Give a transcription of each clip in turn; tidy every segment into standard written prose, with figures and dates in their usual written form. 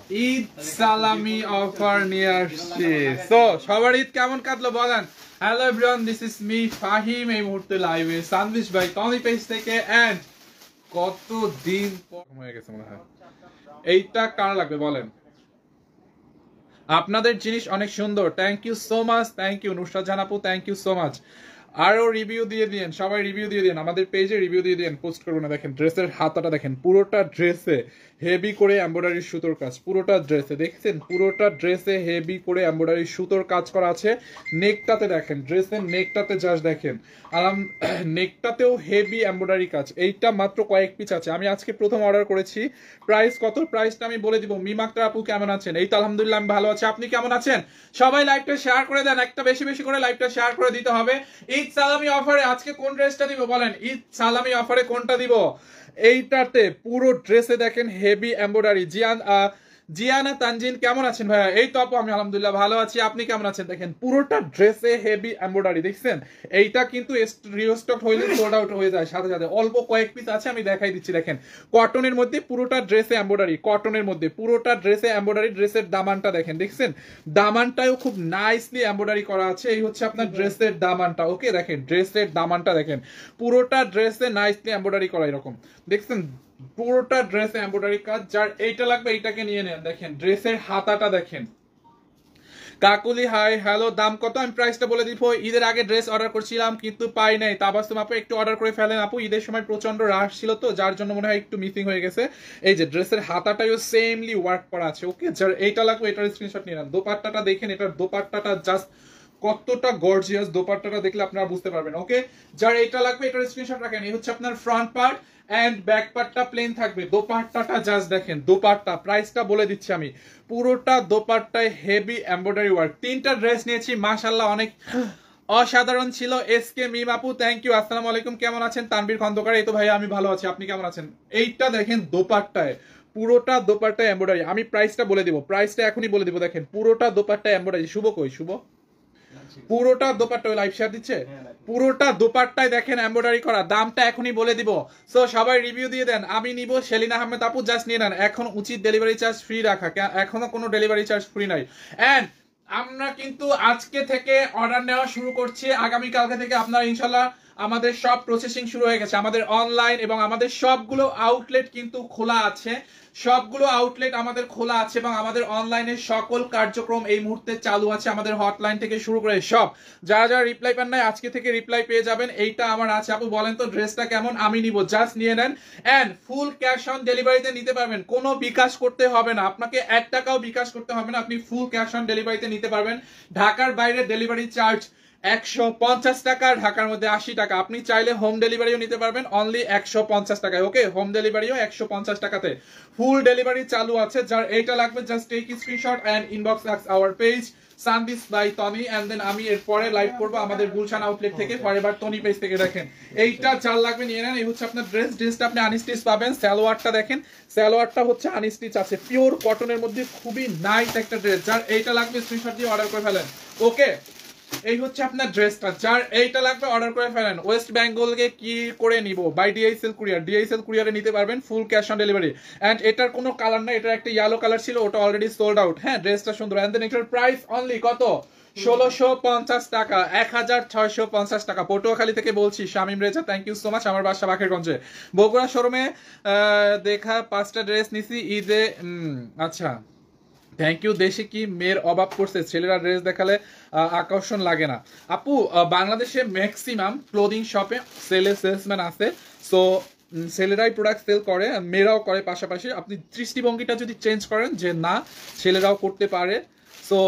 ঈদ সালামি অফার নিয়ে আসছি। সো সবার ঈদ কেমন কাটলো বলেন। Hello everyone, this is me Fahim. এই মুহূর্তে লাইভে সানভিশ ভাই টনি পেজ থেকে। এন্ড কত দিন পর হয়ে গেছে মনে হয়। এইটা কার লাগবে বলেন। আপনাদের জিনিস অনেক সুন্দর, thank you so much. Thank you Nusrat Jahan আপু, থ্যাংক ইউ সো মাচ। আরো রিভিউ দিয়ে দিন, সবাই রিভিউ দিয়ে দিন, আমাদের পেজে রিভিউ দিয়ে দিন, পোস্ট করবো না। দেখেন ড্রেসের হাতাটা দেখেন, পুরোটা ড্রেসে হেভি করে এমব্রয়ডারি সুতোর কাজ, পুরোটা ড্রেসে দেখছেন, পুরোটা ড্রেসে হেভি করে এমব্রয়ডারি সুতোর কাজ করা আছে। নেকটাতে দেখেন, ড্রেসের নেকটাতে জাস্ট দেখেন, নেকটাতেও হেভি এমব্রয়ডারি কাজ। এইটা মাত্র কয়েক পিস আছে, আমি আজকে প্রথম অর্ডার করেছি। প্রাইস কত, প্রাইসটা আমি বলে দিব। মিমাক্তার আপু কেমন আছেন? এই তো আলহামদুলিল্লাহ আমি ভালো আছি, আপনি কেমন আছেন? সবাই লাইভটা শেয়ার করে দেন, একটা বেশি বেশি করে লাইভটা শেয়ার করে দিতে হবে। ঈদ সালামি অফারে আজকে কোন ড্রেসটা দিব বলেন? ঈদ সালামি অফারে কোনটা দিব? এইটাতে পুরো ড্রেসে দেখেন হেভি এমব্রয়ডারি। জিয়ানা তানজিন কেমন আছেন ভাইয়া? এই তো আপু আমি আলহামদুলিল্লাহ ভালো আছি, আপনি কেমন আছেন? দেখেন পুরোটা ড্রেসে হেভি এমব্রয়ডারি দেখছেন। এইটা কিন্তু রিস্টক হইলে সোল্ড আউট হয়ে যায় সাথে সাথে। অল্প কয়েক পিস আছে, আমি দেখাই দিচ্ছি। দেখেন কটনের মধ্যে পুরোটা ড্রেসে এমব্রয়ডারি, কটনের মধ্যে পুরোটা ড্রেসে এমব্রয়ডারি। ড্রেসের দামানটা দেখেন, দেখছেন দামানটাও খুব নাইসলি এমব্রয়ডারি করা আছে। এই হচ্ছে আপনার ড্রেসের দামানটা। ওকে দেখেন ড্রেসের দামানটা দেখেন, পুরোটা ড্রেসে নাইসলি এমব্রয়ডারি করা এরকম দেখছেন, পুরোটা ড্রেসে এমব্রয়ডারি কাজ। যার এইটা লাগবে এইটাকে নিয়ে নেন। দেখেন ড্রেসের হাতাটা দেখেন। কাকুলি হাই, হ্যালো, দাম কত? আমি প্রাইসটা বলে দিব। ঈদের আগে ড্রেস অর্ডার করছিলাম কিন্তু পাই নাই। তাবাসসুম আপু একটু অর্ডার করে ফেলেন আপু, ঈদের সময় প্রচন্ড রাশ ছিল তো যার জন্য মনে হয় একটু মিসিং হয়ে গেছে। এই যে ড্রেসের হাতাটাও সেমলি ওয়ার্ক করা আছে। ওকে, যার এইটা লাগবে এটার স্ক্রিনশট নিয়ে নেন। দোপাট্টাটা দেখেন, এটার দোপাট্টাটা জাস্ট কতটা গর্জিয়াস, দোপাট্টাটা দেখলে আপনারা বুঝতে পারবেন। ওকে, যার এইটা লাগবে এটার স্ক্রিনশট রাখেন। এই হচ্ছে আপনার ফ্রন্ট পার্ট এন্ড ব্যাক পার্টটা প্লেন থাকবে। দোপাট্টাটা জাস্ট দেখেন, দোপাট্টা প্রাইসটা বলে দিচ্ছি আমি। পুরোটা দোপাট্টায় হেভি এমব্রয়ডারি ওয়ার্ক। তিনটা ড্রেস নিয়েছি, মাশাআল্লাহ অনেক অসাধারণ ছিল। এসকে মিম আপু থ্যাংক ইউ। আসসালামু আলাইকুম, কেমন আছেন? তানভীর খন্দকার, এই তো ভাই আমি ভালো আছি, আপনি কেমন আছেন? এইটা দেখেন দোপাট্টায়, পুরোটা দোপাট্টায় এমব্রয়ডারি। আমি প্রাইসটা বলে দিব, প্রাইসটা এখনই বলে দিব। দেখেন পুরোটা দোপাট্টায় এমব্রয়ডারি। শুভ কই? শুভ পুরোটা দোপাট্টা লাইভ শেয়ার দিচ্ছে, পুরোটা দোপাট্টায় দেখেন এমব্রয়ডারি করা। দামটা এখনই বলে দিব। সো সবাই রিভিউ দিয়ে দেন, আমি নিব। সেলিনা আহমেদ আপু জাস্ট নিয়ে নেন। এখন উচিত ডেলিভারি চার্জ ফ্রি রাখা, এখনো কোনো ডেলিভারি চার্জ ফ্রি নাই। এন্ড আমরা কিন্তু আজকে থেকে অর্ডার নেওয়া শুরু করছি। আগামী কালকে থেকে আপনারা ইনশাল্লাহ, আমাদের সব প্রসেসিং শুরু হয়ে গেছে। আমাদের অনলাইন এবং আমাদের সবগুলো আউটলেট কিন্তু খোলা আছে, সবগুলো আউটলেট আমাদের খোলা আছে এবং আমাদের অনলাইনে সকল কার্যক্রম এই মুহূর্তে চালু আছে। আমাদের হটলাইন থেকে শুরু করে সব, যারা যারা রিপ্লাই পান নাই আজকে থেকে রিপ্লাই পেয়ে যাবেন। এইটা আমার আছে আপু, বলেন তো ড্রেসটা কেমন? আমি নিব, জাস্ট নিয়ে নেন। এন্ড ফুল ক্যাশ অন ডেলিভারিতে নিতে পারবেন, কোনো বিকাশ করতে হবে না আপনাকে, 1 টাকাও বিকাশ করতে হবে না। আপনি ফুল ক্যাশ অন ডেলিভারিতে নিতে পারবেন। ঢাকার বাইরে ডেলিভারি চার্জ 150 টাকা, ঢাকার মধ্যে 80 টাকা। আপনি চাইলে হোম ডেলিভারিও নিতে পারবেন অনলি 150 টাকায়। ওকে, হোম ডেলিভারিও 150 টাকাতে ফুল ডেলিভারি চালু আছে। যার এইটা লাগবে just take screenshot and inbox our page সানভিশ বাই টনি। এন্ড দেন আমি এরপরে লাইভ করব আমাদের গুলশান আউটলেট থেকে, ফরএভার টনি পেজ থেকে। দেখেন এইটা যার লাগবে নিয়ে নেন। এই হচ্ছে আপনার ড্রেস, ড্রেসটা আপনি আনস্টিচ পাবেন। সালোয়ারটা দেখেন, সালোয়ারটা হচ্ছে আনস্টিচ আছে, পিওর কটনের মধ্যে খুবই নাইস একটা ড্রেস। যার এইটা লাগবে স্ক্রিনশট দিয়ে অর্ডার করে ফেলেন। ওকে, এই হচ্ছে আপনার ড্রেসটা। যার এইটা লাগবে অর্ডার করে ফেলেন। ওয়েস্ট বেঙ্গলকে কি করে নিব? বাই ডিএইচএল কুরিয়ার, ডিএইচএল কুরিয়ারে নিতে পারবেন, full cash on delivery. And এটার কোনো কালার না, এটার একটা ইয়েলো কালার ছিল, ওটা অলরেডি সোল্ড আউট। হ্যাঁ, ড্রেসটা সুন্দর। এন্ড দেন এটার প্রাইস অনলি কত? 1650 টাকা, 1650 টাকা। পটুয়াখালী থেকে বলছি, Shamim Reza, thank you so much. আমার বাসা বাকেরগঞ্জে। বগুড়া শোরুমে দেখা 5টা ড্রেস নিছি ঈদে। আচ্ছা, থ্যাংক ইউ। দেশে কি মেয়ের অভাব করছে? ছেলেরা ড্রেস দেখালে আকর্ষণ লাগে না আপু? বাংলাদেশে ম্যাক্সিমাম ক্লোদিং শপে সেলসম্যান আছে। সো ছেলেরাই প্রোডাক্ট সেল করে, মেয়েরাও করে পাশাপাশি। আপনি দৃষ্টিভঙ্গিটা যদি চেঞ্জ করেন যে না ছেলেরাও করতে পারে, সো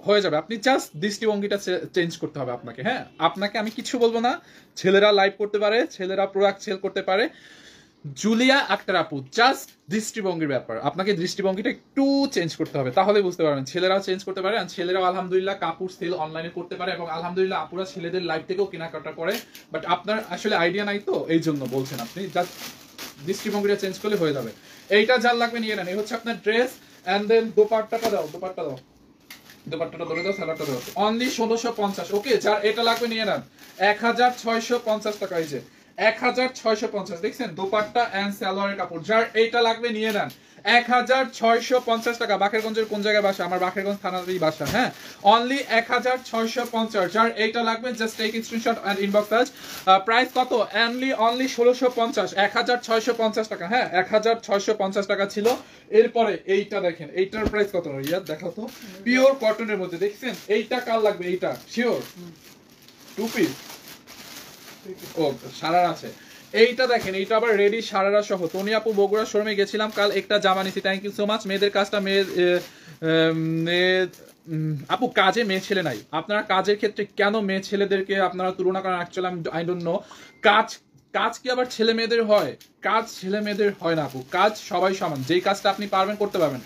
হয়ে যাবে। আপনি জাস্ট দৃষ্টিভঙ্গিটা চেঞ্জ করতে হবে আপনাকে। হ্যাঁ, আপনাকে আমি কিছু বলবো না, ছেলেরা লাইভ করতে পারে, ছেলেরা প্রোডাক্ট সেল করতে পারে। জুলিয়া আক্তার আপু, জাস্ট দৃষ্টিভঙ্গির ব্যাপার, আপনাকে দৃষ্টিভঙ্গিটা একটু চেঞ্জ করতে হবে, তাহলে বুঝতে পারবেন। ছেলেরাও চেঞ্জ করতে পারে, আর ছেলেরাও আলহামদুলিল্লাহ কাপড় সেল অনলাইনে করতে পারে, এবং আলহামদুলিল্লাহ আপুরা ছেলেদের লাইভ থেকেও কেনাকাটা করে। বাট আপনার আসলে আইডিয়া নাই, তো এই জন্য বলছেন। আপনি জাস্ট দৃষ্টিভঙ্গিটা চেঞ্জ করলে হয়ে যাবে। এইটা যার লাগবে নিয়ে নেন। এই হচ্ছে আপনার ড্রেস। এন্ড দেন দোপাট্টাটা দাও, দোপাট্টা দাও, দোপাট্টাটা ধরে দাও, সালোয়ারটা দাও। অনলি 1650। ওকে, যার এটা লাগবে নিয়ে নেন। 1650 টাকা। এই যে 1650, দেখছেন দোপাট্টা এন্ড সালোয়ারের কাপড়। যার এইটা লাগবে নিয়ে নেন। 1650 টাকা। বাকেরগঞ্জের কোন জায়গায় বাসা? আমার বাকেরগঞ্জ থানাতেই বাসা। হ্যাঁ, অনলি 1650। যার এইটা লাগবে just take screenshot and inbox us. Price কত? অনলি 1650, 1650 টাকা। হ্যাঁ, 1650 টাকা ছিল। এরপরে এইটা দেখেন, এইটার প্রাইস কত? রিয়াদ দেখাও তো। পিওর কটনের মধ্যে দেখছেন? এইটা কার লাগবে? এইটা শিওর 2 পিস। ও সারার আছে। এইটা দেখেন, এইটা আবার রেডি সারারা সহ। টনি আপু বগুড়া শোরুমে গেছিলাম কাল, একটা জামা নিছি। Thank you so much. মেয়েদের কাজটা আপু কাজে মেয়ে ছেলে নাই। আপনারা কাজের ক্ষেত্রে কেন মেয়ে ছেলেদেরকে আপনারা তুলনা করেন? Actually I don't know. কাজ কাজ কি আবার ছেলে মেয়েদের হয়? কাজ ছেলে মেয়েদের হয় না আপু, কাজ সবাই সমান। যেই কাজটা আপনি পারবেন করতে পারবেন।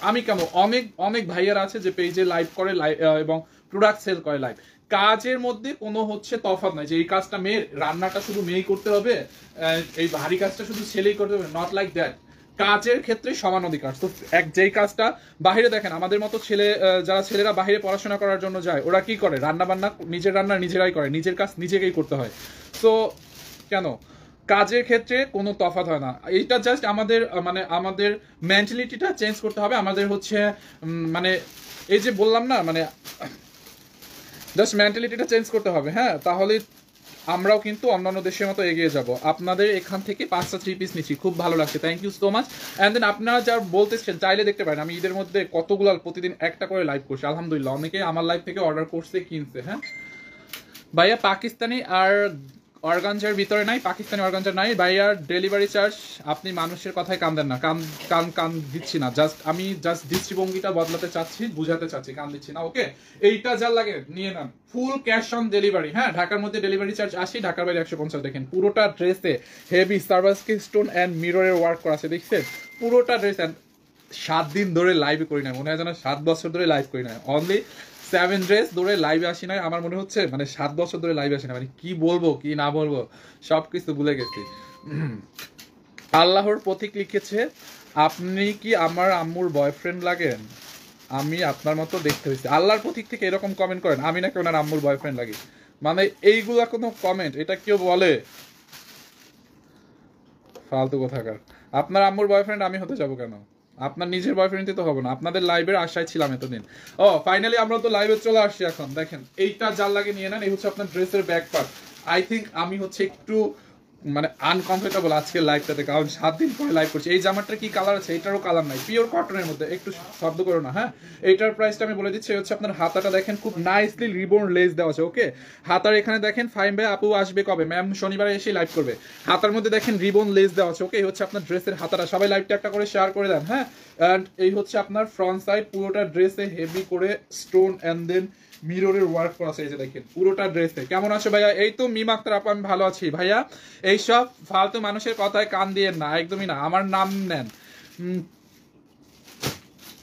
আমি কেন, অনেক অনেক ভাইয়ারা আছে যে পেজে লাইভ করে এবং প্রোডাক্ট সেল করে লাইভ। কাজের মধ্যে কোনো হচ্ছে তফাৎ নাই যে এই কাজটা মেয়ের, রান্নাটা শুধু মেয়েই করতে হবে, এই ভারী কাজটা শুধু ছেলেই করতে হবে, নট লাইক দ্যাট। কাজের ক্ষেত্রে সমান অধিকার। তো যেই কাজটা বাহিরে দেখেন, আমাদের মতো ছেলে, যারা ছেলেরা বাহিরে পড়াশোনা করার জন্য যায়, ওরা কি করে? রান্না বান্না নিজের রান্না নিজেরাই করে, নিজের কাজ নিজেকেই করতে হয়। তো কেন কাজের ক্ষেত্রে কোনো তফাৎ হয় না? এইটা জাস্ট আমাদের আমাদের মেন্টালিটিটা চেঞ্জ করতে হবে। আমাদের হচ্ছে মানে এই যে বললাম না, জাস্ট মেন্টালিটিটা চেঞ্জ করতে হবে। হ্যাঁ, তাহলে আমরাও কিন্তু অন্যান্য দেশের মতো এগিয়ে যাব। আপনাদের এখান থেকে 5টা 3 পিস নিচ্ছি, খুব ভালো লাগছে, thank you so much. And then আপনারা যা বলতেছেন চাইলে দেখতে পারেন, আমি ঈদের মধ্যে কতগুলো প্রতিদিন একটা করে লাইভ করছি আলহামদুলিল্লাহ। অনেকে আমার লাইভ থেকে অর্ডার করছে, কিনছে। হ্যাঁ ভাইয়া, পাকিস্তানি আর অর্গানজার ভিতরে নাই, পাকিস্তানি অর্গানজার নাই ভাইয়া। ডেলিভারি চার্জ, আপনি মানুষের কথায় কান দেন না। কান দিচ্ছি না, আমি জাস্ট দৃষ্টিভঙ্গিটা বদলাতে চাচ্ছি, বুঝাতে চাচ্ছি, কান দিচ্ছি না। ওকে, এইটা যার লাগে নিয়ে নেন, ফুল ক্যাশ অন ডেলিভারি। হ্যাঁ, ঢাকার মধ্যে ডেলিভারি চার্জ 80, ঢাকার বাইরে 150। দেখেন পুরোটা ড্রেসে হেভি সার্ভাসকি স্টোন অ্যান্ড মিররের ওয়ার্ক করা আছে, দেখছেন পুরোটা ড্রেস। 7 দিন ধরে লাইভ করি না, মনে হয় যেন 7 বছর ধরে লাইভ করি না। অনলি 7 ডেজ ধরে লাইভে আসি না, আমার মনে হচ্ছে 7 বছর ধরে লাইভে আসি না। কি বলবো কি না বলবো সবকিছু ভুলে গেছি। আল্লাহর প্রতীক লিখেছে, আপনি কি আমার আম্মুর বয়ফ্রেন্ড লাগেন? আমি আপনার মতো দেখতে হয়েছি। আল্লাহর প্রতীক থেকে এরকম কমেন্ট করেন, আমি নাকি ওনার আম্মুর বয়ফ্রেন্ড লাগি? এইগুলা কোনো কমেন্ট? এটা কেউ বলে? ফালতু কোথাকার। আপনার আম্মুর বয়ফ্রেন্ড আমি হতে যাবো কেন? আপনার নিজের বয়ফ্রেন্ডই তো হবে না। আপনাদের লাইভের আশায় ছিলাম এতদিন। ও ফাইনালি আমরা তো লাইভে চলে আসছি এখন। দেখেন এইটা যার লাগে নিয়ে নেন। এই হচ্ছে আপনার ড্রেসের ব্যাক পার্ট। আই থিঙ্ক আমি হচ্ছে একটু আনকমফোর্টেবল আজকে লাইভটাতে, কারণ 7 দিন পরে লাইভ করছি। এই জামাটার কি কালার আছে? এটারও কালার নাই, পিওর কটনের মধ্যে। একটু শব্দ করো না। হ্যাঁ, এইটার প্রাইসটা আমি বলে দিচ্ছি। হচ্ছে আপনার হাতাটা দেখেন, খুব নাইসলি রিবন লেস দেওয়া আছে। ওকে, হাতার এখানে দেখেন, ফাইম ভাই আপু আসবে কবে? ম্যাম শনিবারে এসে লাইভ করবে। হাতার মধ্যে দেখেন রিবন লেস দেওয়া আছে। ওকে, এই হচ্ছে আপনার ড্রেসের হাতাটা। সবাই লাইভটা একটা করে শেয়ার করে দেন। হ্যাঁ, অ্যান্ড এই হচ্ছে আপনার ফ্রন্ট সাইড, পুরোটা ড্রেসে হেভি করে স্টোন অ্যান্ড দেন মিররের ওয়ার্ক করা আছে। এই যে দেখেন পুরোটা ড্রেসে। কেমন আছো ভাইয়া? এই তো মিম আক্তার আপু, আমি ভালো আছি ভাইয়া। এইসব ফালতু মানুষের কথায় কান দিয়েন না, একদমই না। আমার নাম নেন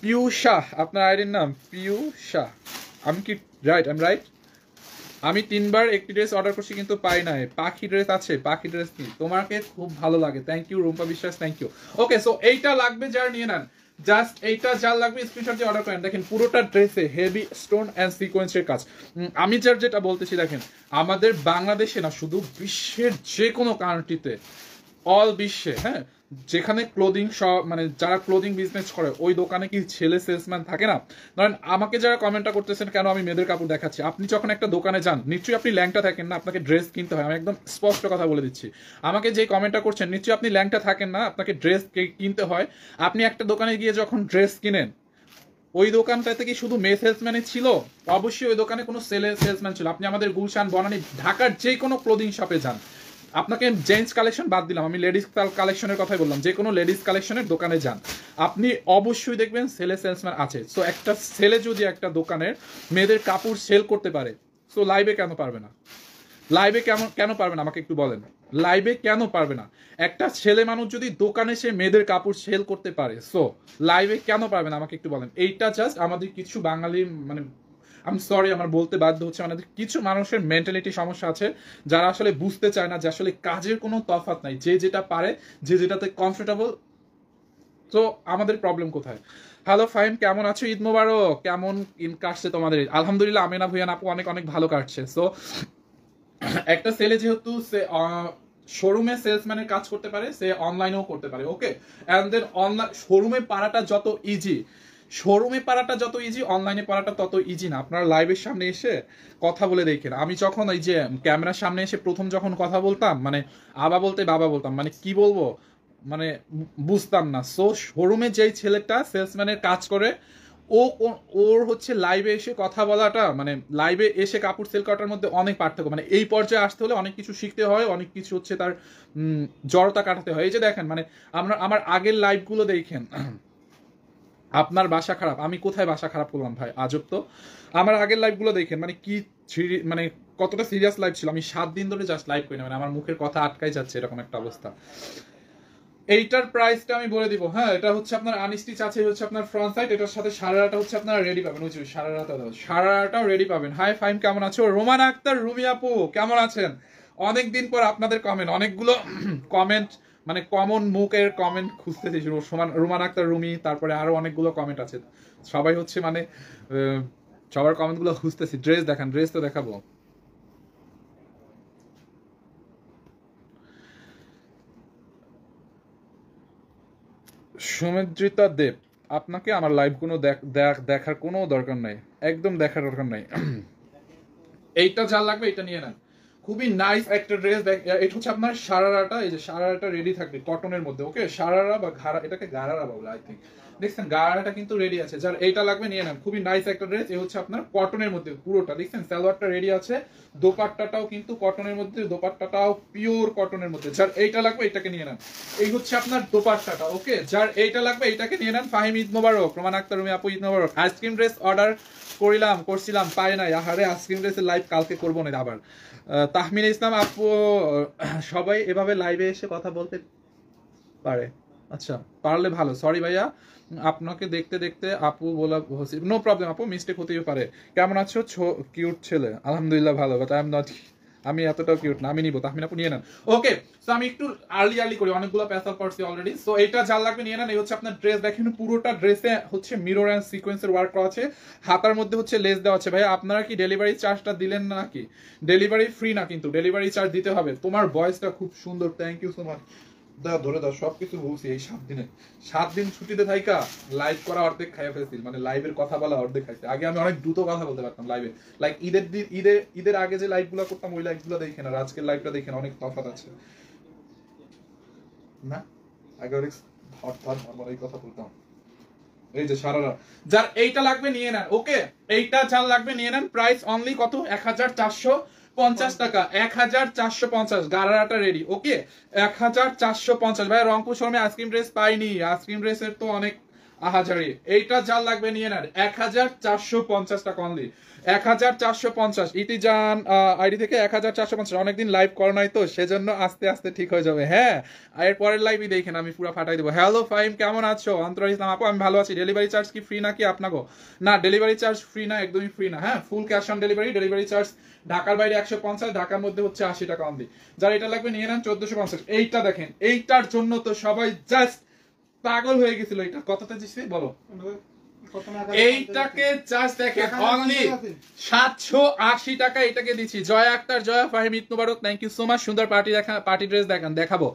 পিয়ুষা, আপনার আইডির নাম পিয়ুষা। আমি কি রাইট? রাইট। আমি 3বার একটি ড্রেস অর্ডার করছি কিন্তু পাই নাই। পাখি ড্রেস আছে? পাখি ড্রেস কি তোমাকে খুব ভালো লাগে? থ্যাংক ইউ রুম্পা বিশ্বাস, থ্যাংক ইউ। ওকে, সো এইটা লাগবে যার নিয়ে নেন, জাস্ট এইটা যার লাগবে স্ক্রিনশট দিয়ে অর্ডার করেন। দেখেন পুরোটা ড্রেসে হেভি স্টোন অ্যান্ড সিকোয়েন্সের কাজ। আমি যেটা বলতেছি, দেখেন আমাদের বাংলাদেশে না, শুধু বিশ্বের যে কোনো কান্ট্রিতে, অল বিশ্বে, হ্যাঁ, যেখানে ক্লোদিং যারা ক্লোদিং বিজনেস করে, ওই দোকানে কি ছেলে সেলসম্যান থাকে না? ধরেন আমাকে যারা কমেন্টটা করতেছেন কেন আমি মেয়েদের কাপড় দেখাচ্ছি, আপনি যখন একটা দোকানে যান নিশ্চয়ই আপনি ল্যাংটা থাকেন না, আপনাকে ড্রেস কিনতে হয়। আমি একদম স্পষ্ট কথা বলে দিচ্ছি। আমাকে যে কমেন্টটা করছেন নিশ্চয়ই আপনি ল্যাংটা থাকেন না, আপনাকে ড্রেস কিনতে হয়। আপনি একটা দোকানে গিয়ে যখন ড্রেস কিনেন, ওই দোকানটাতে কি শুধু মেয়ে সেলসম্যানই ছিল? অবশ্যই ওই দোকানে কোনো সেলসম্যান ছিল। আপনি আমাদের গুলশান, বনানী, ঢাকার যে কোনো ক্লোদিং শপে যান, আপনাকে জেন্টস কালেকশন বাদ দিলাম, আমি লেডিস কালেকশনের কথাই বললাম, যে কোনো লেডিস কালেকশনের দোকানে যান, আপনি অবশ্যই দেখবেন সেলসম্যান আছে। সো একটা ছেলে যদি একটা দোকানের মেয়েদের কাপড় সেল করতে পারে, সো লাইভে কেন পারবে না? লাইভে কেন পারবে না আমাকে একটু বলেন? লাইভে কেন পারবে না? একটা ছেলে মানুষ যদি দোকানে সে মেয়েদের কাপড় সেল করতে পারে, সো লাইভে কেন পারবে না আমাকে একটু বলেন? এইটা জাস্ট আমাদের কিছু বাঙালি আমি সরি, আমার বলতে বাধ্য হচ্ছে, আমাদের কিছু মানুষের মেন্টালিটি সমস্যা আছে, যারা আসলে বুঝতে চায় না যে আসলে কাজের কোনো তফাৎ নাই, যে যেটা পারে, যে যেটাতে কমফোর্টেবল। তো আমাদের প্রবলেম কোথায়? হ্যালো ফাইম, কেমন আছো? ঈদ মোবারক। কেমন কাটছে তোমাদের? আলহামদুলিল্লাহ, আমিনা ভুইয়ান আপু অনেক অনেক ভালো কাটছে। সো একটা ছেলে যেহেতু শোরুমে সেলসম্যানের কাজ করতে পারে, সে অনলাইনেও করতে পারে। ওকে, এন্ড দেন অনলাইন শোরুমে পারাটা যত ইজি, শোরুমে পারাটা যত ইজি, অনলাইনে পারাটা তত ইজি না। আপনারা লাইভের সামনে এসে কথা বলে দেখেন। আমি যখন এই যে ক্যামেরার সামনে এসে প্রথম যখন কথা বলতাম, মানে আবা বলতে বাবা বলতাম, মানে কি বলবো, মানে বুঝতাম না। সো শোরুমে যেই ছেলেটা সেলসম্যানের কাজ করে, ও ওর হচ্ছে লাইভে এসে কথা বলাটা, মানে লাইভে এসে কাপড় সেল করাটার মধ্যে অনেক পার্থক্য। মানে এই পর্যায়ে আসতে হলে অনেক কিছু শিখতে হয়, অনেক কিছু হচ্ছে তার জড়তা কাটাতে হয়। এই যে দেখেন, মানে আমার আগের লাইভগুলো দেখেন। আপনার বাসা খারাপ, আমি কোথায় বাসা খারাপ করলাম ভাই, আজব তো। আমার আগের লাইভগুলো দেখেন, মানে কি মানে কতটা সিরিয়াস লাইভ ছিল। আমি 7 দিন ধরে জাস্ট লাইভ করি না, মানে আমার মুখের কথা আটকাই যাচ্ছে, এরকম একটা অবস্থা। এইটার প্রাইসটা আমি বলে দিব। হ্যাঁ, এটা হচ্ছে আপনার আনস্টিচ আছে, হচ্ছে আপনার ফ্রন্ট সাইড, এটার সাথে সারারাটা হচ্ছে আপনারা রেডি পাবেন। ওই যে সারারাটাও রেডি পাবেন। হাই ফাইম, কেমন আছো? রোমান আক্তার, রুমি আপু কেমন আছেন? অনেকদিন পর আপনাদের কমেন্ট, অনেকগুলো কমেন্ট, মানে কমন মুখের কমেন্ট খুঁজতেছি। রোমান আক্তার, রুমি, তারপরে আরো অনেকগুলো কমেন্ট আছে। সবাই হচ্ছে মানে সবার কমেন্ট গুলো খুঁজতেছি। ড্রেস দেখান, ড্রেস তো দেখাবো। সুমিত্রিতা দেব, আপনাকে আমার লাইভ কোনো দেখার কোনো দরকার নাই, একদম দেখার দরকার নাই। এইটা যা লাগবে এটা নিয়ে নেন। খুবই নাইস একটা ড্রেস। এটা হচ্ছে আপনার সারারাটা, এই যে সারারাটা রেডি থাকবে কটনের মধ্যে। ওকে, সারারা বা ঘাড়া, এটাকে গারারা বলে আই থিঙ্ক। দেখছেন গারাটা কিন্তু রেডি আছে, যার এইটা লাগবে নিয়ে নেন। খুবই নাইস একটা ড্রেস। এই হচ্ছে আপনার কটনের মধ্যে পুরোটা, দেখছেন সালোয়ারটা রেডি আছে, দোপাট্টাটাও কিন্তু কটনের মধ্যে, দোপাট্টাটাও পিওর কটনের মধ্যে। যার এইটা লাগবে এটাকে নিয়ে নেন। এই হচ্ছে আপনার দোপাট্টাটা। ওকে, যার এইটা লাগবে এটাকে নিয়ে নেন। ফাহিম, ঈদ মোবারক। রোমান আক্তার, রুমি আপু, ঈদ মোবারক। আইসক্রিম ড্রেস অর্ডার করছিলাম, পাই নাই। আহারে, আইসক্রিম ড্রেসের লাইভ কালকে করবো না আবার। তাহমিনা ইসলাম আপু, সবাই এভাবে লাইভে এসে কথা বলতে পারে? আচ্ছা, পারলে ভালো। সরি ভাইয়া, আপনাকে দেখতে দেখতে আপু বলা, নো প্রবলেম আপু, মিস্টেক হতেই পারে। কেমন আছো কিউট ছেলে? আলহামদুলিল্লাহ ভালো, বাট আই এম নট, আমি এতটাও কিউট না। আমি নিবো, তাহমিনা আপু নিয়ে নেন। ওকে, সো আমি একটু আর্লি করি, অনেকগুলো প্যাসাল পড়ছি অলরেডি। সো এটা যা লাগবে নিয়ে নেন। এই হচ্ছে আপনার ড্রেস, দেখেন পুরোটা ড্রেসে হচ্ছে মিরর এন্ড সিকোয়েন্সের ওয়ার্ক করা আছে, হাতার মধ্যে হচ্ছে লেস দেওয়া আছে। ভাইয়া আপনারা কি ডেলিভারি চার্জটা দিলেন না নাকি? ডেলিভারি ফ্রি না, কিন্তু ডেলিভারি চার্জ দিতে হবে। তোমার ভয়েসটা খুব সুন্দর, থ্যাংক ইউ সো মাচ। ধরে দাও, সবকিছু বলছি। এই 7 দিন ছুটিতে থাইকা লাইভ করা অর্ধেক খাইয়া ফেলছি, মানে লাইভের কথা বলা অর্ধেক খাইছে। আগে আমি অনেক দ্রুত কথা বলতে পারতাম লাইভে, লাইক ঈদের আগে যে লাইভ গুলো করতাম, ওই লাইভ গুলো দেখেন আর আজকের লাইভটা দেখেন, অনেক তফাৎ আছে না? আগে অনেক এই কথা বলতাম। এই যে সারারা, যার এইটা লাগবে নিয়ে নেন। ওকে, এইটা যার লাগবে নিয়ে নেন। প্রাইস অনলি কত? 1450 টাকা। 1450। গারারাটা রেডি। ওকে, 1450। ভাই রংপুর শোরুমে আইসক্রিম ড্রেস পাইনি, আইসক্রিম ড্রেসের তো অনেক আহাজারি। এইটা যার লাগবে নিয়ে নেন। 1450 টাকা অনলি। 1450। ইতিজান আইডি থেকে 1450। অনেকদিন লাইভ করো নাই তো, সেজন্য আস্তে আস্তে ঠিক হয়ে যাবে। হ্যাঁ, এর পরের লাইভই দেখেন, আমি পুরো ফাটাই দেবো। হ্যালো ফাইম, কেমন আছো? অন্তর ইসলাম আপু, আমি ভালো আছি। ডেলিভারি চার্জ কি ফ্রি নাকি আপনাকে? না, ডেলিভারি চার্জ ফ্রি না, একদমই ফ্রি না। হ্যাঁ, ফুল cash on delivery. Delivery charge ঢাকার বাইরে 150, ঢাকার মধ্যে হচ্ছে 80 টাকা অনলি। যারা এটা লাগবে নিয়ে নেন 1450। এইটা দেখেন, এইটার জন্য তো সবাই জাস্ট পাগল হয়ে গেছিল। এটা কতটা দিচ্ছি বলো? এইটাকে জাস্ট দেখেন, অনলি 780 টাকা এটাকে দিচ্ছি। জয়া আক্তার, জয়া, ফাহিম, ঈদ মুবারক, থ্যাংক ইউ সো মাচ। সুন্দর পার্টি ড্রেস দেখাবো।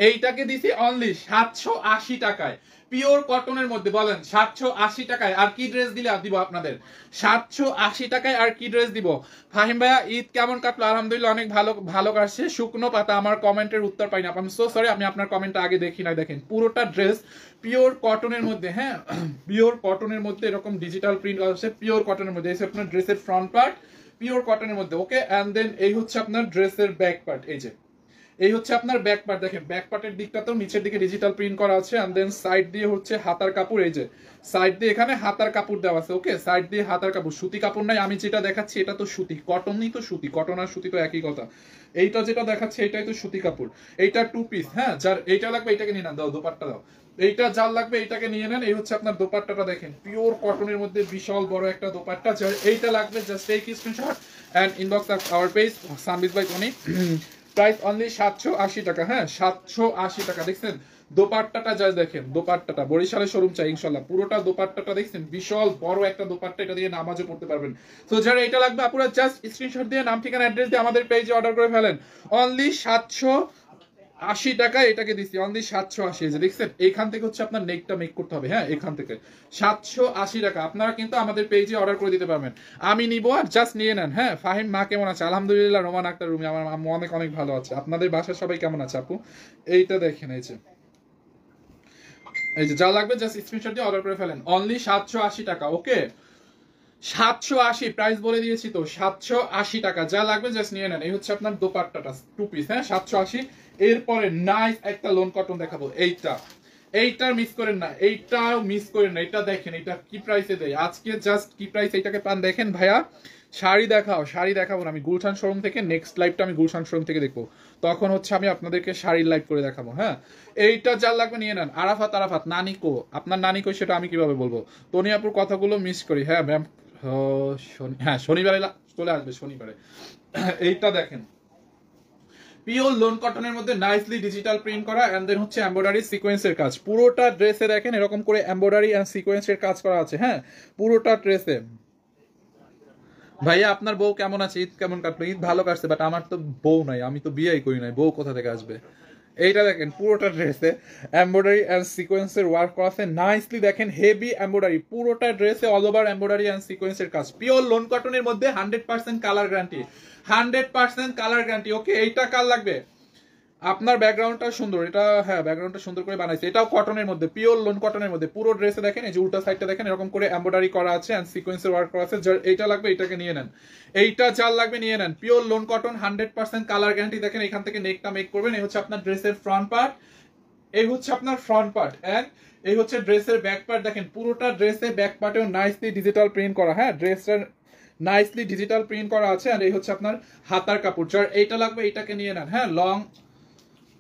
এইটাকে দিছি অনলি 780 টাকায়, পিওর কটনের মধ্যে। বলেন 780 টাকায় আর কি ড্রেস দিলে দিব আপনাদের? 780 টাকায় আর কি ড্রেস দিব? ফাহিম ভাইয়া, ঈদ কেমন কাটলো? আলহামদুলিল্লাহ, অনেক ভালো কাটছে। শুকনো পাতা, আমার কমেন্টের উত্তর পাই না। আই এম সো সরি, আমি আপনার কমেন্টটা আগে দেখি না। দেখেন পুরোটা ড্রেস পিওর কটনের মধ্যে। হ্যাঁ, পিওর কটনের মধ্যে, এরকম ডিজিটাল প্রিন্ট আছে পিওর কটনের মধ্যে। এই আপনার ড্রেসের ফ্রন্ট পার্ট পিওর কটনের মধ্যে। ওকে, এন্ড দেন এই হচ্ছে আপনার ড্রেসের ব্যাক পার্ট। এই হচ্ছে আপনার ব্যাক পার্ট। দেখেন ব্যাক পার্টের দিকটাতেও নিচের দিকে ডিজিটাল প্রিন্ট করা আছে, এন্ড দেন সাইড দিয়ে হচ্ছে হাতার কাপড়। এই যে সাইড দিয়ে এখানে হাতার কাপড় দেওয়া আছে। ওকে, সাইড দিয়ে হাতার কাপড়, সুতি কাপড় নাই। আমি যেটা দেখাচ্ছি এটা তো সুতি, কটনই তো সুতি, কটন আর সুতি তো একই কথা। এইটা যেটা দেখাচ্ছে এটাই তো সুতি কাপড়। এইটা 2 পিস। হ্যাঁ, যার এইটা লাগবে এটাকে নিয়ে নেন। দাও দোপাট্টা দাও। এইটা যার লাগবে এটাকে নিয়ে নেন। এই হচ্ছে আপনার দোপাট্টাটা, দেখেন পিওর কটনের মধ্যে বিশাল বড় একটা দোপাট্টা। যার এইটা লাগবে just take screenshot and inbox our page সানবিজ বাই টনি। প্রাইস অনলি 780 টাকা। হ্যাঁ, 780 টাকা। দেখছেন দোপাট্টাটা, জাস্ট দেখেন দোপাট্টাটা। বরিশালের শোরুম চাই ইনশাল্লাহ। পুরোটা দোপাট্টাটা দেখছেন, বিশাল বড় একটা দোপাট্টা। এটা দিয়ে নামাজও পড়তে পারবেন। তো যারা এটা লাগবে আপুরা জাস্ট স্ক্রিনশট দিয়ে নাম ঠিকানা অ্যাড্রেস দিয়ে আমাদের পেজে অর্ডার করে ফেলেন। অনলি 80 টাকা এটাকে দিচ্ছি অনলি 780। যে দেখছেন এইখান থেকে হচ্ছে আপনার নেকটা মেক করতে হবে, হ্যাঁ এখান থেকে 780 টাকা। আপনারা কিন্তু আমাদের পেজে অর্ডার করে দিতে পারবেন, আমি নিব আর জাস্ট নিয়ে নেন। হ্যাঁ ফাহিম মা কেমন আছে? আলহামদুলিল্লাহ। রোমান আক্তার রুমি, আমার আম্মু অনেক অনেক ভালো আছে। আপনাদের বাসার সবাই কেমন আছে আপু? এইটা দেখেন, এই যে যা লাগবে জাস্ট স্ক্রিনশট দিয়ে অর্ডার করে ফেলেন, অনলি 780 টাকা। ওকে 780 প্রাইস বলে দিয়েছি তো, 780 টাকা। যা লাগবে জাস্ট নিয়ে নেন। এই হচ্ছে আপনার দোপাট্টাটা 2 পিস, হ্যাঁ 780। এরপরে নাইস একটা লোন কটন দেখাবো, এইটা মিস করেন না, এইটাও মিস করেন না। এটা দেখেন এটা কি প্রাইসে দেয় আজকে, জাস্ট কি প্রাইস এইটাকে পান দেখেন। ভাইয়া শাড়ি দেখাও, শাড়ি দেখাবো না আমি গুলশান শোরুম থেকে, নেক্সট লাইভটা আমি গুলশান শোরুম থেকে দেখবো, তখন হচ্ছে আমি আপনাদেরকে শাড়ির লাইভ করে দেখাবো। হ্যাঁ এইটা যার লাগবে নিয়ে নেন। আরাফাত নানিকো, আপনার নানিকো সেটা আমি কিভাবে বলবো? তনিয়াপুর কথাগুলো মিস করি। হ্যাঁ ম্যাম, হ্যাঁ শনিবারে চলে আসবে, শনিবারে। এইটা দেখেন পিওর লোন কটনের মধ্যে নাইসলি ডিজিটাল প্রিন্ট করা এন্ড দেন হচ্ছে এমব্রয়ডারি সিকোয়েন্সের কাজ। পুরোটা ড্রেসে দেখেন এরকম করে এমব্রয়ডারি এন্ড সিকোয়েন্সের কাজ করা আছে। হ্যাঁ পুরোটা ড্রেসে। ভাইয়া আপনার বউ কেমন আছে? ঈদ কেমন কাটলো? ঈদ ভালো কাটছে, বাট আমার তো বউ নাই, আমি তো বিয়েই করি নাই, বউ কোথা থেকে আসবে? এইটা দেখেন পুরোটা ড্রেসে এমব্রয়ডারি এন্ড সিকোয়েন্সের ওয়ার্ক করা আছে নাইসলি। দেখেন হেভি এমব্রয়ডারি, পুরোটা ড্রেসে অল ওভার এমব্রয়ডারি এন্ড সিকোয়েন্সের কাজ। পিওর লোন কটনের মধ্যে 100% কালার গ্যারান্টি, 100% কালার গ্যারান্টি। ওকে এইটা কার লাগবে? আপনার ব্যাকগ্রাউন্ডটা সুন্দর, এটা হ্যাঁ ব্যাকগ্রাউন্ডটা সুন্দর করে বানাইছে। এটাও কটনের মধ্যে, পিওর লোন কটনের মধ্যে। পুরো ড্রেসে দেখেন এই যে উল্টা সাইডটা দেখেন এরকম করে এমব্রয়ডারি করা আছে এন্ড সিকোয়েন্সের ওয়ার্ক করা আছে। যার এইটা লাগবে এটাকে নিয়ে নেন, এইটা যার লাগবে নিয়ে নেন। Pure loan cotton 100% colour guarantee. দেখেন এখান থেকে নেকটা মেক করবেন। এই হচ্ছে আপনার ড্রেসের ফ্রন্ট পার্ট, এই হচ্ছে আপনার ফ্রন্ট পার্ট এন্ড এই হচ্ছে ড্রেসের ব্যাক পার্ট। দেখেন পুরোটা ড্রেসে ব্যাক পার্টেও নাইসলি ডিজিটাল প্রিন্ট করা, হ্যাঁ ড্রেসটার নাইসলি ডিজিটাল প্রিন্ট করা আছে। আর এই হচ্ছে আপনার হাতার কাপড়, যার এইটা লাগবে এইটাকে নিয়ে নেন। হ্যাঁ লং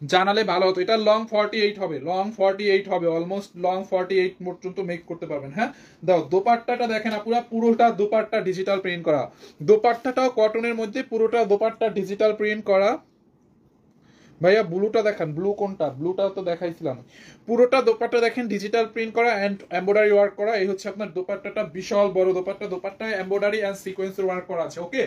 জানালে ভালো হতো, এটা লং 48 হবে, লং 48 হবে, অলমোস্ট লং 48 পর্যন্ত মেক করতে পারবেন। হ্যাঁ দাও দোপাট্টাটা দেখেন আপুরা, পুরোটা দোপাট্টা ডিজিটাল প্রিন্ট করা। দোপাট্টাটাও কটনের মধ্যে, পুরোটা দোপাট্টা ডিজিটাল প্রিন্ট করা। ভাইয়া ব্লুটা দেখান, ব্লু কোনটা? ব্লুটা তো দেখাইছিলাম। পুরোটা দোপাট্টা দেখেন ডিজিটাল প্রিন্ট করা এন্ড এমব্রয়ডারি ওয়ার্ক করা। এই হচ্ছে আপনার দোপাট্টাটা, বিশাল বড় দোপাট্টা, দোপাট্টায় এমব্রয়ডারি এন্ড সিকোয়েন্সের ওয়ার্ক করা আছে। ওকে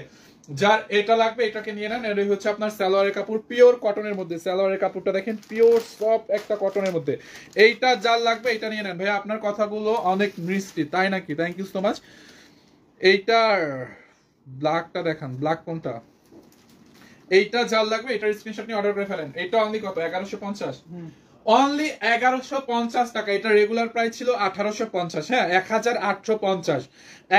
যার এটা লাগবে এটাকে নিয়ে নেন। এই হচ্ছে আপনার সালোয়ারের কাপড় পিওর কটনের মধ্যে, সালোয়ারের কাপড়টা দেখেন পিওর সফট একটা কটনের মধ্যে। এইটা যার লাগবে এটা নিয়ে নেন। ভাইয়া আপনার কথাগুলো অনেক মিষ্টি, তাই নাকি? Thank you so much. এইটার ব্ল্যাকটা দেখান, ব্ল্যাক কোনটা? এইটা যার লাগবে এটার স্ক্রিনশট নিয়ে অর্ডার করে ফেলেন। এটা অনলি কত? 1150, অনলি 1150 টাকা। এটা রেগুলার প্রাইস ছিল 1850, হ্যাঁ 1850,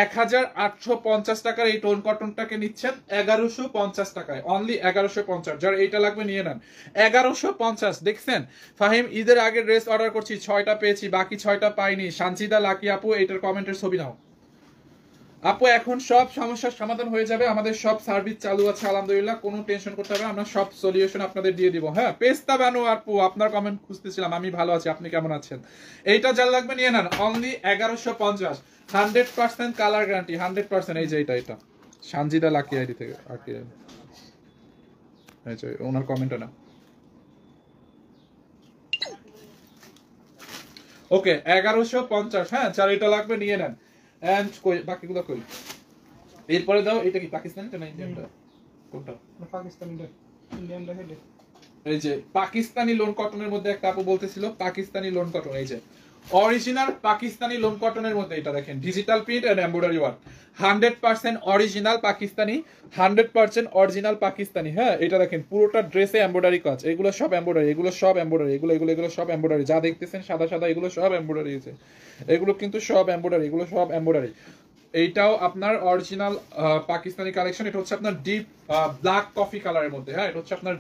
1850 টাকার এই টোন কটনটাকে নিচ্ছেন 1150 টাকায়, অনলি 1150। যার এইটা লাগবে নিয়ে নেন 1150। দেখছেন ফাহিম ঈদের আগে ড্রেস অর্ডার করছি 6টা পেয়েছি, বাকি 6টা পাইনি। সানজিদা লাকি আপু এইটার কমেন্টের ছবি নাও আপু। এখন সব সমস্যার সমাধান হয়ে যাবে, আমাদের সব সার্ভিস চালু আছে আলহামদুলিল্লাহ, কোনো টেনশন করতে হবে না, আমরা সব সলিউশন আপনাদের দিয়ে দিব। হ্যাঁ পেস্তা বানু আপু আপনার কমেন্ট খুঁজতেছিলাম, আমি ভালো আছি, আপনি কেমন আছেন? এইটা যার লাগবে নিয়ে নেন, অনলি 1150, 100% কালার গ্যারান্টি, 100%। এই যে এটা সানজিদা লাকি আইডি থেকে এই যে ওনার কমেন্টটা না। ওকে 1150, হ্যাঁ যার এটা লাগবে নিয়ে নেন। এন্ড কই বাকিগুলো কই? এরপরে দাও, এটা কি পাকিস্তানিটা না ইন্ডিয়ানটা? কোনটা? পাকিস্তানিটা, ইন্ডিয়ানটা হেডে। এই যে পাকিস্তানি লোন কটনের মধ্যে একটা আপু বলতেছিল পাকিস্তানি লোন কটন, এই যে অরিজিনাল পাকিস্তানি লোন কটনের মধ্যে এটা দেখেন digital print and embroidery work, 100% original Pakistani, 100% original Pakistani. হ্যাঁ এটা দেখেন পুরোটা ড্রেসে এমব্রয়ডারি কাজ, এগুলো সব এমব্রয়ডারি, এগুলো সব এমব্রয়ডারি, এগুলো সব এমব্রয়ডারি, যা দেখতেছেন সাদা সাদা এগুলো সব এমব্রয়ডারি আছে, এগুলো কিন্তু সব এমব্রয়ডারি, এগুলো সব এমব্রয়ডারি। এইটাও আপনার অরিজিনাল পাকিস্তানি কালেকশন। এটা হচ্ছে আপনার ডিপ ব্ল্যাক কফি কালারের মধ্যে, হ্যাঁ এটা হচ্ছে আপনার